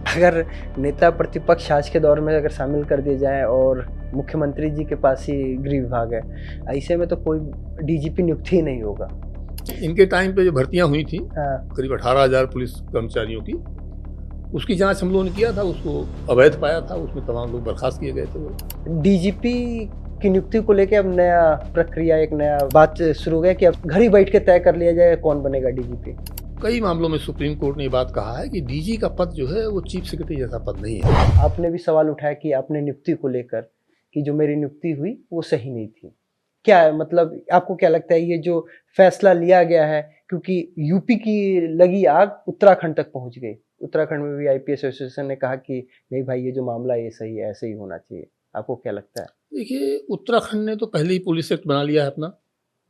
अगर नेता प्रतिपक्ष आज के दौर में अगर शामिल कर दिए जाए और मुख्यमंत्री जी के पास ही गृह विभाग है, ऐसे में तो कोई डीजीपी नियुक्त ही नहीं होगा। इनके टाइम पे जो भर्तियां हुई थी हाँ। करीब 18,000 पुलिस कर्मचारियों की, उसकी जांच हम लोगों ने किया था, उसको अवैध पाया था, उसमें तमाम लोग बर्खास्त किए गए थे। डीजीपी की नियुक्ति को लेकर अब नया प्रक्रिया, एक नया बात शुरू हो गया कि अब घर ही बैठ के तय कर लिया जाएगा कौन बनेगा डीजीपी। कई मामलों में सुप्रीम कोर्ट ने ये बात कहा है कि डीजी का पद जो है वो चीफ सेक्रेटरी जैसा पद नहीं है। आपने भी सवाल उठाया कि आपने नियुक्ति को लेकर कि जो मेरी नियुक्ति हुई वो सही नहीं थी। क्या मतलब आपको क्या लगता है ये जो फैसला लिया गया है, क्योंकि यूपी की लगी आग उत्तराखंड तक पहुंच गई, उत्तराखंड में भी आईपीएस एसोसिएशन ने कहा कि नहीं भाई ये जो मामला है ये सही है, ऐसे ही होना चाहिए। आपको क्या लगता है? देखिए, उत्तराखंड ने तो पहले ही पुलिस एक्ट बना लिया है अपना,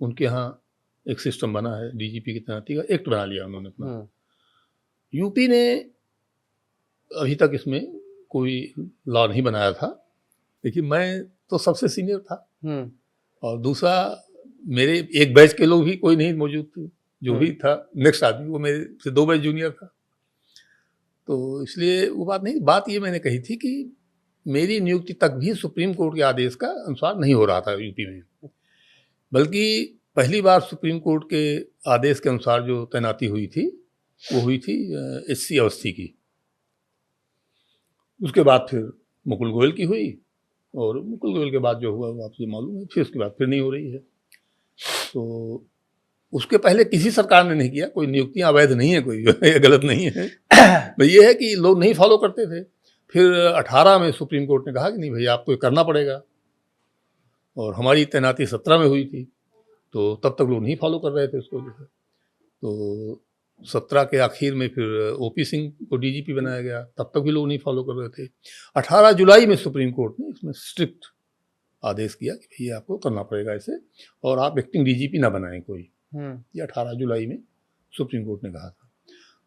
उनके यहाँ एक सिस्टम बना है डीजीपी की तैनाती का, एक्ट बना लिया उन्होंने अपना। यूपी ने अभी तक इसमें कोई लॉ नहीं बनाया था। देखिए, मैं तो सबसे सीनियर था और दूसरा मेरे एक बैच के लोग भी कोई नहीं मौजूद थे, जो भी था नेक्स्ट आदमी वो मेरे से 2 बैच जूनियर था, तो इसलिए वो बात नहीं। बात ये मैंने कही थी कि मेरी नियुक्ति तक भी सुप्रीम कोर्ट के आदेश का अनुसार नहीं हो रहा था यूपी में, बल्कि पहली बार सुप्रीम कोर्ट के आदेश के अनुसार जो तैनाती हुई थी वो हुई थी एचसी अवस्थी की। उसके बाद फिर मुकुल गोयल की हुई और मुकुल गोयल के बाद जो हुआ वो आपको मालूम है, फिर उसके बाद फिर नहीं हो रही है। तो उसके पहले किसी सरकार ने नहीं किया। कोई नियुक्तियां अवैध नहीं है, कोई गलत नहीं है, भाई ये है कि लोग नहीं फॉलो करते थे। फिर 18 में सुप्रीम कोर्ट ने कहा कि नहीं भाई आपको ये करना पड़ेगा, और हमारी तैनाती 17 में हुई थी, तो तब तक लोग नहीं फॉलो कर रहे थे उसको जो है। तो 17 के आखिर में फिर ओपी सिंह को डीजीपी बनाया गया, तब तक भी लोग नहीं फॉलो कर रहे थे। 18 जुलाई में सुप्रीम कोर्ट ने इसमें स्ट्रिक्ट आदेश किया कि भैया आपको करना पड़ेगा ऐसे, और आप एक्टिंग डीजीपी ना बनाएं कोई। ये 18 जुलाई में सुप्रीम कोर्ट ने कहा था।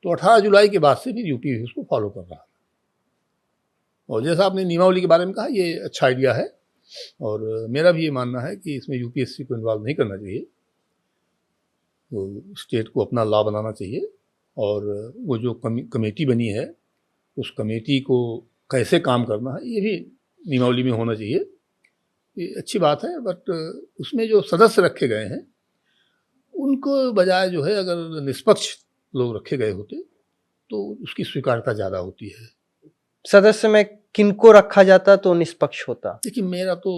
तो 18 जुलाई के बाद से फिर यूपी उसको फॉलो कर रहा था। और जैसा आपने नियमावली के बारे में कहा, ये अच्छा आइडिया है, और मेरा भी ये मानना है कि इसमें यूपीएससी को इन्वॉल्व नहीं करना चाहिए, तो स्टेट को अपना लॉ बनाना चाहिए। और वो जो कमेटी बनी है उस कमेटी को कैसे काम करना है ये भी नियमावली में होना चाहिए। ये अच्छी बात है, बट उसमें जो सदस्य रखे गए हैं उनको बजाय जो है अगर निष्पक्ष लोग रखे गए होते तो उसकी स्वीकार्यता ज़्यादा होती है। सदस्य में किनको रखा जाता तो निष्पक्ष होता? देखिए, मेरा तो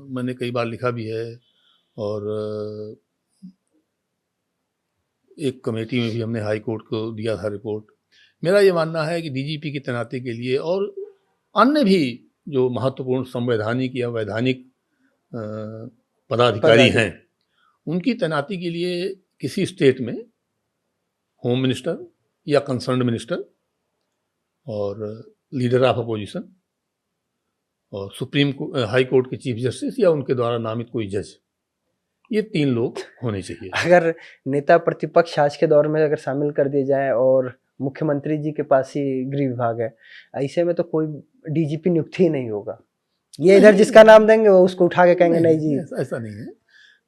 मैंने कई बार लिखा भी है, और एक कमेटी में भी हमने हाई कोर्ट को दिया था रिपोर्ट। मेरा ये मानना है कि डीजीपी की तैनाती के लिए और अन्य भी जो महत्वपूर्ण संवैधानिक या वैधानिक पदाधिकारी हैं उनकी तैनाती के लिए किसी स्टेट में होम मिनिस्टर या कंसर्न्ड मिनिस्टर और लीडर ऑफ अपोजिशन और हाई कोर्ट के चीफ जस्टिस या उनके द्वारा नामित कोई जज, ये 3 लोग होने चाहिए। अगर नेता प्रतिपक्ष आज के दौर में अगर शामिल कर दिए जाए और मुख्यमंत्री जी के पास ही गृह विभाग है, ऐसे में तो कोई डीजीपी नियुक्त ही नहीं होगा। ये इधर जिसका नाम देंगे वो उसको उठा के कहेंगे नहीं जी। ऐसा नहीं है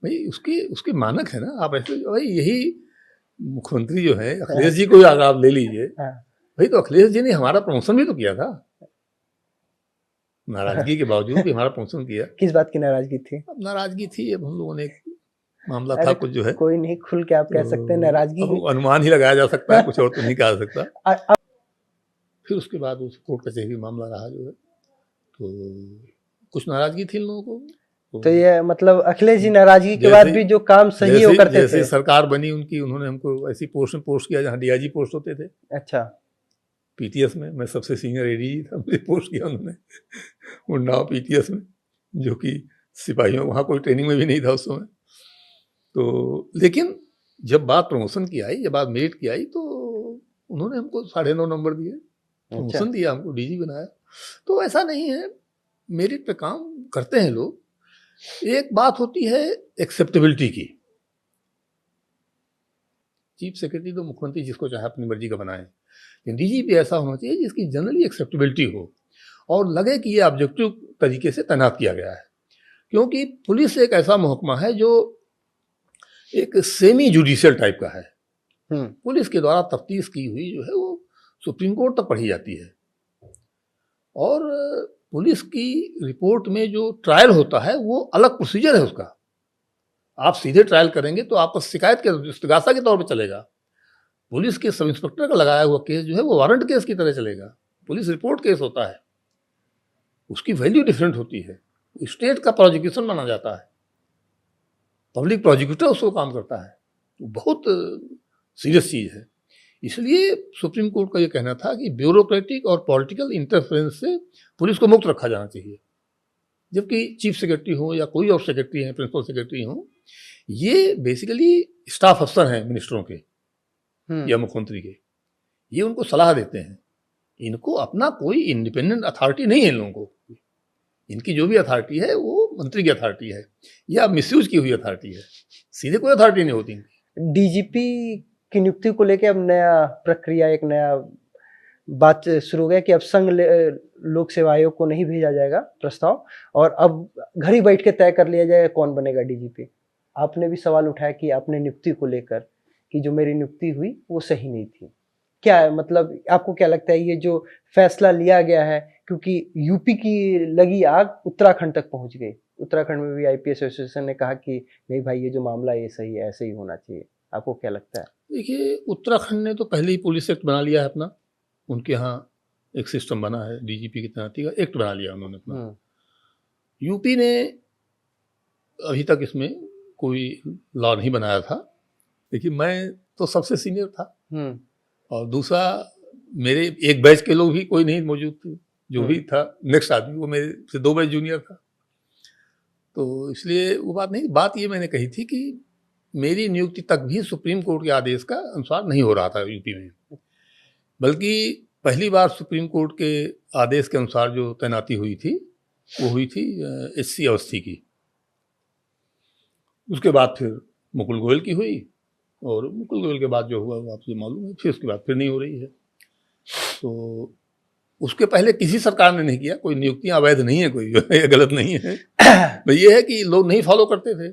भाई, उसके मानक है ना। आप ऐसे भाई, यही मुख्यमंत्री जो है अखिलेश जी को अगर आप ले लीजिए, भाई तो अखिलेश जी ने हमारा प्रमोशन भी तो किया था, नाराजगी के बावजूद भी हमारा प्रमोशन किया। किस बात की नाराजगी थी? अब नाराजगी थी, अब हम लोगों ने मामला था कुछ जो है, कोई नहीं, खुल के आप कह सकते हैं नाराजगी, अनुमान ही लगाया जा सकता है, कुछ और तो नहीं कहा जा सकता। फिर उसके बाद उस कोर्ट कचहरी मामला रहा जो है, तो कुछ नाराजगी थी इन लोगों को। तो ये मतलब अखिलेश जी नाराजगी के बाद भी जो काम सही हो करते थे। जैसे सरकार बनी उनकी, उन्होंने हमको ऐसी पोस्ट में पोस्ट किया जहाँ डीआईजी पोस्ट होते थे। अच्छा। पीटीएस में मैं सबसे सीनियर एडीजी था, मुझे पोस्ट किया उन्होंने उन्नाव पीटीएस में, जो कि सिपाहियों, वहाँ कोई ट्रेनिंग में भी नहीं था उस समय। तो लेकिन जब बात प्रमोशन की आई, जब बात मेरिट की आई, तो उन्होंने हमको 9.5 नंबर दिए, प्रमोशन दिया, हमको डीजी बनाया। तो ऐसा नहीं है, मेरिट पे काम करते हैं लोग। एक बात होती है एक्सेप्टेबिलिटी की। चीफ सेक्रेटरी तो मुख्यमंत्री जिसको चाहे अपनी मर्जी का बनाए, लेकिन डीजीपी ऐसा होना चाहिए जिसकी जनरली एक्सेप्टेबिलिटी हो और लगे कि ये ऑब्जेक्टिव तरीके से तैनात किया गया है। क्योंकि पुलिस एक ऐसा महकमा है जो एक सेमी जुडिशियल टाइप का है। पुलिस के द्वारा तफ्तीश की हुई जो है वो सुप्रीम कोर्ट तक पढ़ी जाती है। और पुलिस की रिपोर्ट में जो ट्रायल होता है वो अलग प्रोसीजर है उसका। आप सीधे ट्रायल करेंगे तो आपका शिकायत के इस्तिगासा के तौर पे चलेगा। पुलिस के सब इंस्पेक्टर का लगाया हुआ केस जो है वो वारंट केस की तरह चलेगा। पुलिस रिपोर्ट केस होता है, उसकी वैल्यू डिफरेंट होती है। स्टेट का प्रोसिक्यूशन माना जाता है, पब्लिक प्रोसिक्यूटर उसको काम करता है, तो बहुत सीरियस चीज़ है। इसलिए सुप्रीम कोर्ट का ये कहना था कि ब्यूरोक्रेटिक और पॉलिटिकल इंटरफेरेंस से पुलिस को मुक्त रखा जाना चाहिए। जबकि चीफ सेक्रेटरी हो या कोई और सेक्रेटरी हैं, प्रिंसिपल सेक्रेटरी हो, ये बेसिकली स्टाफ अफसर हैं मिनिस्टरों के या मुख्यमंत्री के। ये उनको सलाह देते हैं। इनको अपना कोई इंडिपेंडेंट अथॉरिटी नहीं है इन लोगों को। इनकी जो भी अथॉरिटी है वो मंत्री की अथॉरिटी है या मिसयूज की हुई अथॉरिटी है, सीधे कोई अथॉरिटी नहीं होती इनकी। डीजीपी की नियुक्ति को लेकर अब नया प्रक्रिया, एक नया बात शुरू हो गया कि अब संघ लोक सेवा आयोग को नहीं भेजा जाएगा प्रस्ताव, और अब घर ही बैठ के तय कर लिया जाएगा कौन बनेगा डीजीपी। आपने भी सवाल उठाया कि आपने नियुक्ति को लेकर कि जो मेरी नियुक्ति हुई वो सही नहीं थी। क्या मतलब आपको क्या लगता है ये जो फैसला लिया गया है, क्योंकि यूपी की लगी आग उत्तराखंड तक पहुंच गई, उत्तराखंड में भी आईपीएस एसोसिएशन ने कहा कि नहीं भाई ये जो मामला है ये सही है, ऐसे ही होना चाहिए। आपको क्या लगता है? देखिए, उत्तराखंड ने तो पहले ही पुलिस एक्ट बना लिया है अपना। उनके यहाँ एक सिस्टम बना है डीजीपी की तैनाती का, एक्ट बना लिया उन्होंने अपना। यूपी ने अभी तक इसमें कोई लॉ नहीं बनाया था। देखिए, मैं तो सबसे सीनियर था और दूसरा मेरे एक बैच के लोग भी कोई नहीं मौजूद थे। जो भी था नेक्स्ट आदमी वो मेरे से 2 बैच जूनियर था, तो इसलिए वो बात नहीं। बात ये मैंने कही थी कि मेरी नियुक्ति तक भी सुप्रीम कोर्ट के आदेश का अनुसार नहीं हो रहा था यूपी में, बल्कि पहली बार सुप्रीम कोर्ट के आदेश के अनुसार जो तैनाती हुई थी वो हुई थी एचसी अवस्थी की। उसके बाद फिर मुकुल गोयल की हुई, और मुकुल गोयल के बाद जो हुआ वो आपको मालूम है। फिर उसके बाद फिर नहीं हो रही है। तो उसके पहले किसी सरकार ने नहीं किया। कोई नियुक्तियां अवैध नहीं है, कोई ये गलत नहीं है। तो ये है कि लोग नहीं फॉलो करते थे।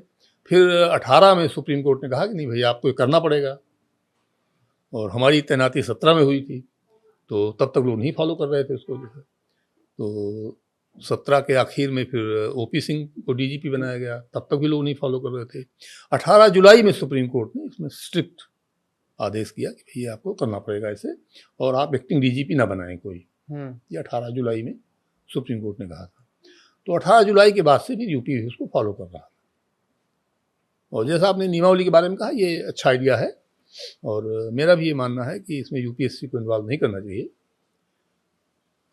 फिर 18 में सुप्रीम कोर्ट ने कहा कि नहीं भाई आपको ये करना पड़ेगा, और हमारी तैनाती 17 में हुई थी, तो तब तक लोग नहीं फॉलो कर रहे थे उसको जो है। तो 17 के आखिर में फिर ओपी सिंह को डीजीपी बनाया गया, तब तक भी लोग नहीं फॉलो कर रहे थे। 18 जुलाई में सुप्रीम कोर्ट ने इसमें स्ट्रिक्ट आदेश किया कि भैया आपको करना पड़ेगा ऐसे, और आप एक्टिंग डीजीपी ना बनाएं कोई। ये 18 जुलाई में सुप्रीम कोर्ट ने कहा था। तो 18 जुलाई के बाद से फिर यूपी भी उसको फॉलो कर रहा था। और जैसा आपने नियमावली के बारे में कहा, ये अच्छा आइडिया है, और मेरा भी ये मानना है कि इसमें यूपीएससी को इन्वॉल्व नहीं करना चाहिए।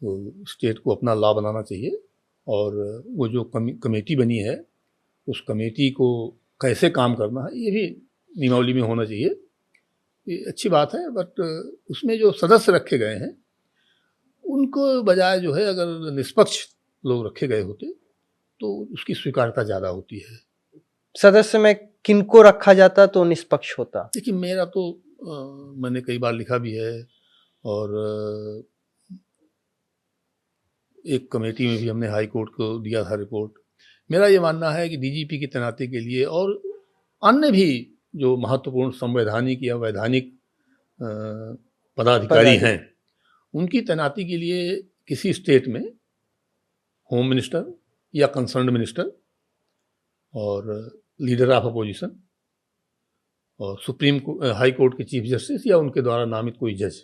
तो स्टेट को अपना लॉ बनाना चाहिए, और वो जो कमेटी बनी है उस कमेटी को कैसे काम करना है ये भी नियमावली में होना चाहिए। ये अच्छी बात है, बट उसमें जो सदस्य रखे गए हैं उनको बजाय जो है अगर निष्पक्ष लोग रखे गए होते तो उसकी स्वीकार्यता ज़्यादा होती है। सदस्य में किनको रखा जाता तो निष्पक्ष होता? देखिए, मेरा तो मैंने कई बार लिखा भी है, और एक कमेटी में भी हमने हाई कोर्ट को दिया था रिपोर्ट। मेरा ये मानना है कि डीजीपी की तैनाती के लिए और अन्य भी जो महत्वपूर्ण संवैधानिक या वैधानिक पदाधिकारी हैं उनकी तैनाती के लिए किसी स्टेट में होम मिनिस्टर या कंसर्न्ड मिनिस्टर और लीडर ऑफ अपोजिशन और हाई कोर्ट के चीफ जस्टिस या उनके द्वारा नामित कोई जज,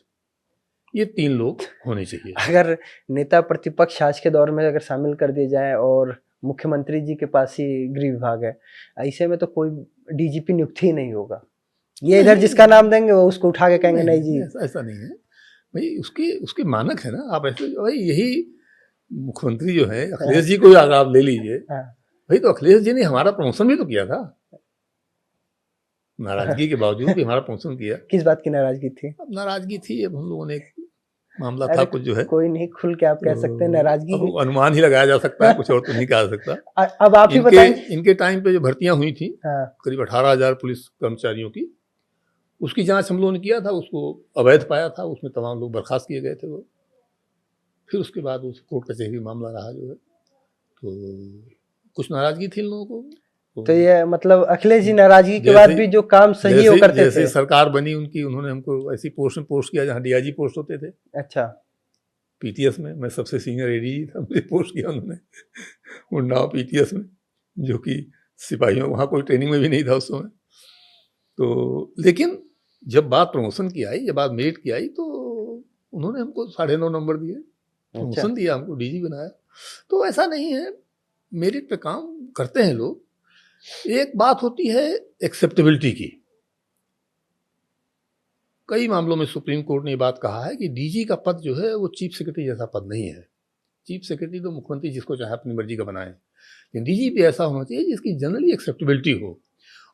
ये 3 लोग होने चाहिए। अगर नेता प्रतिपक्ष आज के दौर में अगर शामिल कर दिए जाए और मुख्यमंत्री जी के पास ही गृह विभाग है, ऐसे में तो कोई डीजीपी नियुक्ति ही नहीं होगा। ये इधर जिसका नाम देंगे वो उसको उठा के कहेंगे नहीं जी। ऐसा नहीं है भाई, उसके मानक है ना। आप ऐसे भाई, यही मुख्यमंत्री जो है अखिलेश जी को अगर आप ले लीजिए, भाई तो अखिलेश जी ने हमारा प्रमोशन भी तो किया था, नाराजगी के बावजूद भी हमारा प्रमोशन किया। किस बात की नाराजगी थी? अब नाराजगी थी, अब हम लोगों ने मामला था कुछ जो है, कोई नहीं, खुल के आप कह सकते हैं नाराजगी। अनुमान ही लगाया जा सकता है, कुछ और तो नहीं कहा जा सकता। अब आप ही बताएं। इनके टाइम पे जो भर्तियां हुई थी करीब 18,000 पुलिस कर्मचारियों की, उसकी जांच हम लोगों ने किया था, उसको अवैध पाया था, उसमें तमाम लोग बर्खास्त किए गए थे वो। फिर उसके बाद उस कोर्ट कचहरी मामला रहा जो है, तो कुछ नाराजगी थी इन लोगों को। तो ये मतलब अखिलेश जी नाराजगी के बाद भी जो काम सही वो करते जैसे थे। सरकार बनी उनकी, उन्होंने हमको ऐसी पोस्ट में पोस्ट किया जहाँ डीआईजी पोस्ट होते थे। अच्छा। पीटीएस में मैं सबसे सीनियर एडीजी था, मुझे पोस्ट किया उन्होंने उन्नाव पीटीएस में, जो कि सिपाहियों, वहाँ कोई ट्रेनिंग में भी नहीं था उस समय। तो लेकिन जब बात प्रमोशन की आई, जब बात मेरिट की आई, तो उन्होंने हमको 9.5 नंबर दिए, प्रमोशन दिया, हमको डीजी बनाया। तो ऐसा नहीं है, मेरिट पे काम करते हैं लोग। एक बात होती है एक्सेप्टेबिलिटी की। कई मामलों में सुप्रीम कोर्ट ने ये बात कहा है कि डीजी का पद जो है वो चीफ सेक्रेटरी जैसा पद नहीं है। चीफ सेक्रेटरी तो मुख्यमंत्री जिसको चाहे अपनी मर्जी का बनाए, लेकिन डीजी भी ऐसा होना चाहिए जिसकी जनरली एक्सेप्टेबिलिटी हो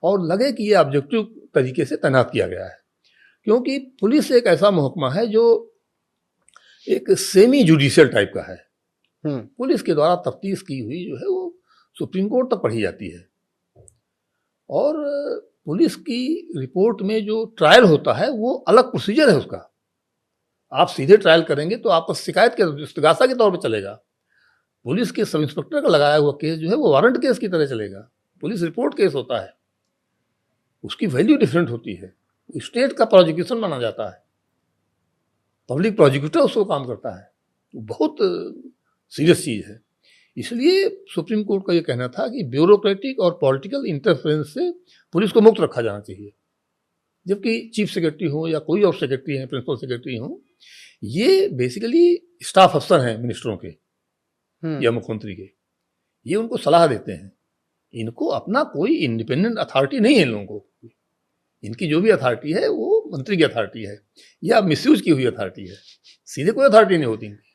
और लगे कि ये ऑब्जेक्टिव तरीके से तैनात किया गया है। क्योंकि पुलिस एक ऐसा महकमा है जो एक सेमी जुडिशियल टाइप का है। पुलिस के द्वारा तफ्तीश की हुई जो है वो सुप्रीम कोर्ट तक पढ़ी जाती है, और पुलिस की रिपोर्ट में जो ट्रायल होता है वो अलग प्रोसीजर है उसका। आप सीधे ट्रायल करेंगे तो आपको शिकायत के इस्तिगासा के तौर पे चलेगा। पुलिस के सब इंस्पेक्टर का लगाया हुआ केस जो है वो वारंट केस की तरह चलेगा। पुलिस रिपोर्ट केस होता है, उसकी वैल्यू डिफरेंट होती है। स्टेट का प्रोसिक्यूशन माना जाता है, पब्लिक प्रोसिक्यूटर उसको काम करता है, बहुत सीरियस चीज़ है। इसलिए सुप्रीम कोर्ट का ये कहना था कि ब्यूरोक्रेटिक और पॉलिटिकल इंटरफेरेंस से पुलिस को मुक्त रखा जाना चाहिए। जबकि चीफ सेक्रेटरी हो या कोई और सेक्रेटरी हैं, प्रिंसिपल सेक्रेटरी हो, ये बेसिकली स्टाफ अफसर हैं मिनिस्टरों के या मुख्यमंत्री के। ये उनको सलाह देते हैं, इनको अपना कोई इंडिपेंडेंट अथॉरिटी नहीं है इन लोगों को। इनकी जो भी अथॉरिटी है वो मंत्री की अथॉरिटी है या मिसयूज की हुई अथॉरिटी है, सीधे कोई अथॉरिटी नहीं होती इनकी।